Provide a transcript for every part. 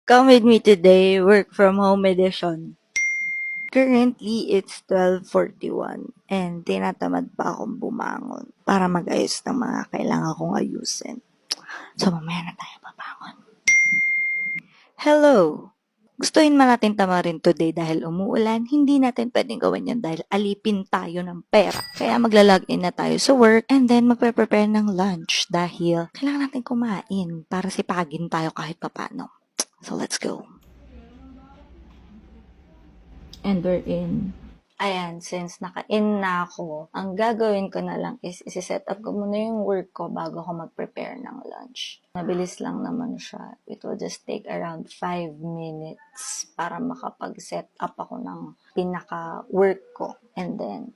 Come with me today, work from home edition. Currently, it's 12:41 and tinatamad pa akong bumangon para mag-ayos ng mga kailangan kong ayusin. So, mamaya na tayo babangon. Hello! Gustuhin man natin tamarin today dahil umuulan, hindi natin pwedeng gawin yan dahil alipin tayo ng pera. Kaya magla-login na tayo sa work and then magpe-prepare ng lunch dahil kailangan natin kumain para sipagin tayo kahit papano. So, let's go. And we're in. Ayan, since naka-in na ako, ang gagawin ko na lang is isi-set up ko muna yung work ko bago ako mag-prepare ng lunch. Mabilis lang naman siya. It will just take around 5 minutes para makapag-set up ako ng pinaka-work ko. And then,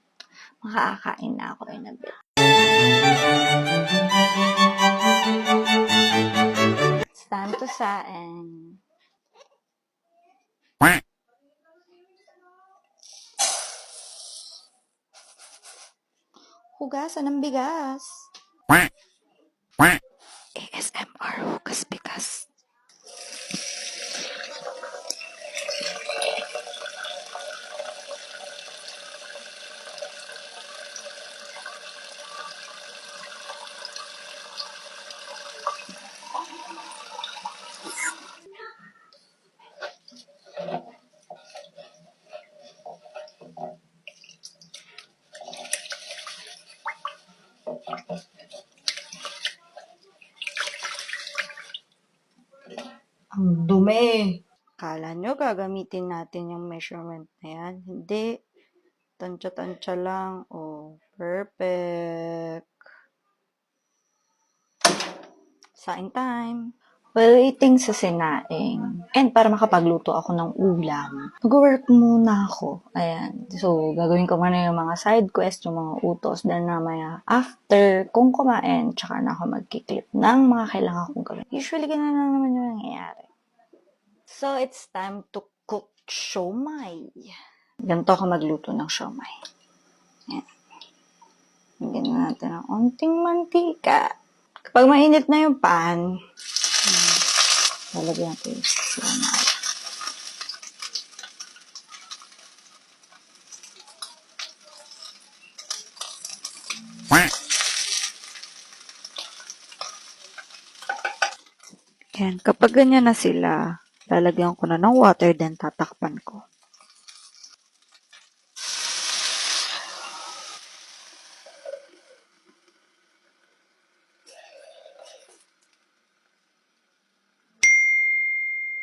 makakain na ako in a bit. It's time to saing. Hugasan ng bigas. ASMR hugas bigas. Ang dumi. Kala nyo gagamitin natin yung measurement na yan? Hindi. Tansya-tansya lang. Oh, perfect. Saing time. While waiting sa sinaing, and para makapagluto ako ng ulam, mag-work muna ako. Ayan. So, gagawin ko muna yung mga side quest, yung mga utos. Then, namaya, after kung kumain, tsaka na ako magkiklip ng mga kailangan kong gawin. Usually, ganun lang naman yung nangyayari. So, it's time to cook siomai. Ganito ako magluto ng siomai. Yan. Bigyan natin ng onting mantika. Kapag mainit na yung pan, lalagyan natin yung siomai. Yan. Kapag ganyan na sila, lalagyan ko na ng water, then tatakpan ko.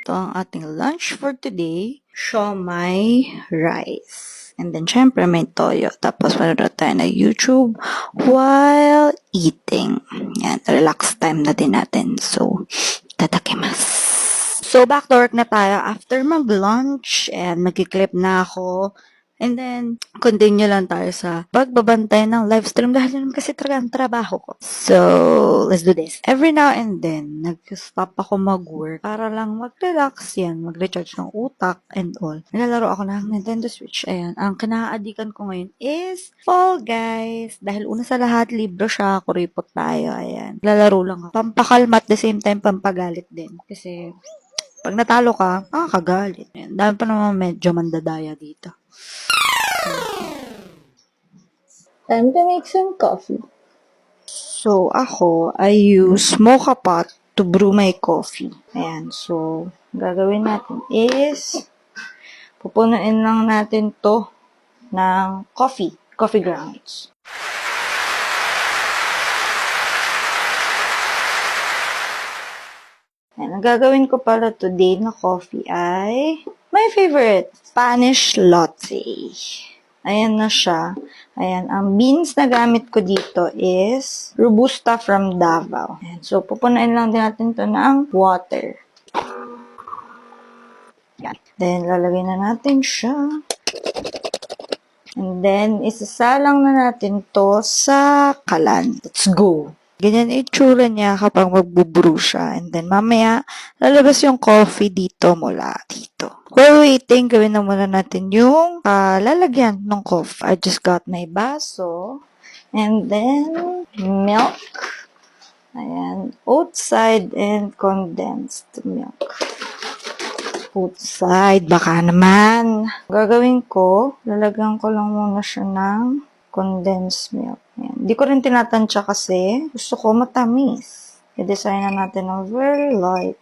Ito ang ating lunch for today. Siomai rice. And then, syempre, may toyo. Tapos, manonood tayo na YouTube while eating. Yan. Relax time na din natin. So, tatakimasu. So, back to work na tayo after mag-lunch and magkiklip na ako. And then, continue lang tayo sa pagbabantay ng live stream dahil yun kasi talaga ang trabaho ko. So, let's do this. Every now and then, nag-stop ako mag-work para lang mag-relax yan, mag-recharge ng utak and all. Nilalaro ako ng Nintendo Switch. Ayan, ang kinaadikan ko ngayon is Fall Guys. Dahil una sa lahat, libro siya, kuripot tayo. Ayan, lalaro lang ako. Pampakalma at the same time, pampagalit din. Kasi, pag natalo ka, makakagalit. Ayan, dahil pa naman medyo mandadaya dito. Time to make some coffee. So, ako, I use mocha pot to brew my coffee. Ayan, so, gagawin natin is, pupunuin lang natin to ng coffee grounds. Ayan, ang gagawin ko pala today na coffee ay my favorite, Spanish latte. Ayan na siya. Ayan, ang beans na gamit ko dito is Robusta from Davao. Ayan, so, pupunain lang din natin to ng water. Ayan. Then, lalagay na natin siya. And then, isasalang na natin to sa kalan. Let's go! Ganyan itsura niya kapag magbubrew siya. And then, mamaya, lalabas yung coffee dito mula dito. While waiting, gawin na muna natin yung lalagyan ng coffee. I just got my baso. And then, milk. Ayan, oat side and condensed milk. put aside. Baka naman. Gagawin ko, lalagyan ko lang muna siya ng condensed milk. Ayan. Hindi ko rin tinatansya kasi gusto ko matamis. I-design na natin ng very light.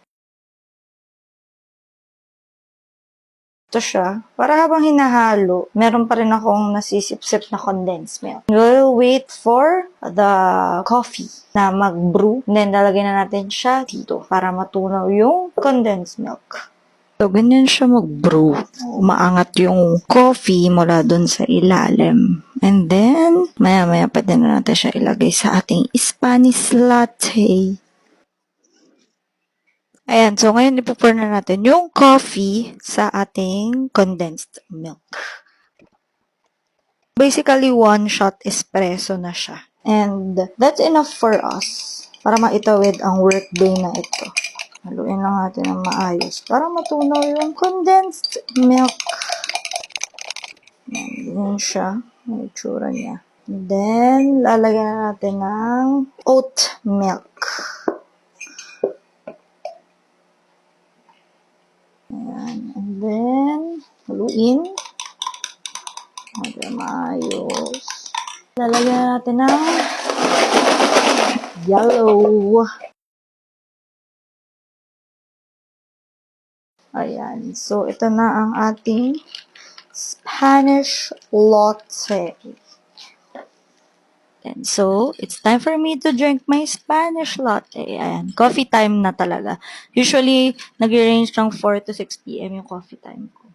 Ito siya. Para habang hinahalo, meron pa rin akong nasisip-sip na condensed milk. We'll wait for the coffee na mag-brew. And then, lalagyan na natin siya dito para matunaw yung condensed milk. So, ganyan siya mag-brew. Umaangat yung coffee mula dun sa ilalim. And then, maya-maya pa din na natin siya ilagay sa ating Spanish latte. Ayan, so ngayon ipo-pour na natin yung coffee sa ating condensed milk. Basically, 1 shot espresso na siya. And that's enough for us para maitawid ang workday na ito. Haluin lang natin ng maayos para matunaw yung condensed milk. Ayan, yun siya. Yung itsura niya. And then, lalagyan na natin ng oat milk. Ayan. And then, haluin. Okay, maayos. Lalagyan na natin ng yellow. Ayan. So, ito na ang ating Spanish latte. And so, it's time for me to drink my Spanish latte. Ayan. Coffee time na talaga. Usually, nag-range ng 4 to 6 p.m. yung coffee time ko.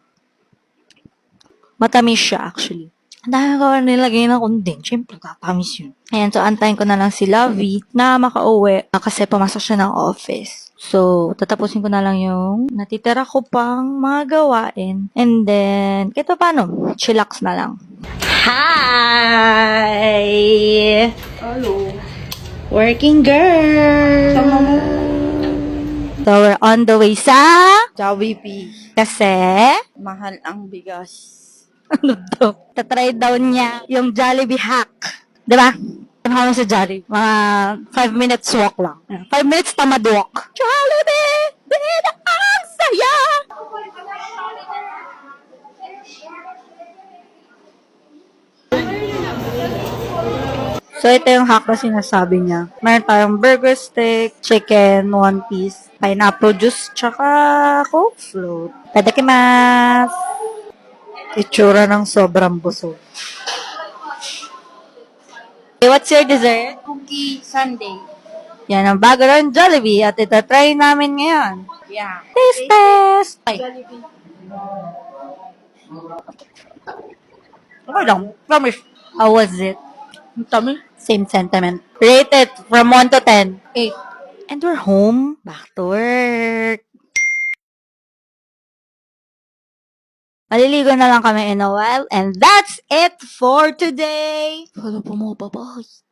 Matamis siya, actually. Ang dami ko nilagay ng condensed. Siyempre, katamis yun. Ayan, so antayin ko na lang si Lovey na makauwi kasi pumasok siya ng office. So, tatapusin ko na lang yung natitira ko pang mga gawain. And then, kahit pa paano, chillax na lang. Hi! Hello. Working girl! Sama mo. So, we're on the way sa... Jollibee. Kasi... Mahal ang bigas. Ano to? Tatry daw niya yung Jollibee hack. Diba? Ano kami sa Jollibee? Mga 5 minutes walk lang. 5 minutes tamad walk. Jollibee! Din ang saya! So, ito yung hack na sinasabi niya. Meron tayong burger steak, chicken, 1 piece, pineapple juice, tsaka Coke float. Tadakimasu! Itsura ng sobrang busog. Okay, what's your dessert? Cookie Sunday. Yan ang bago ng Jollibee at itatry namin ngayon. Yeah. Taste test! Ay, Jollibee. okay lang. Promise. How was it? Ang dami. Same sentiment. Rate it from 1 to 10. 8. And we're home. Back to work. Maliligo na lang kami in a while. And that's it for today. Wala pa mo, bye-bye.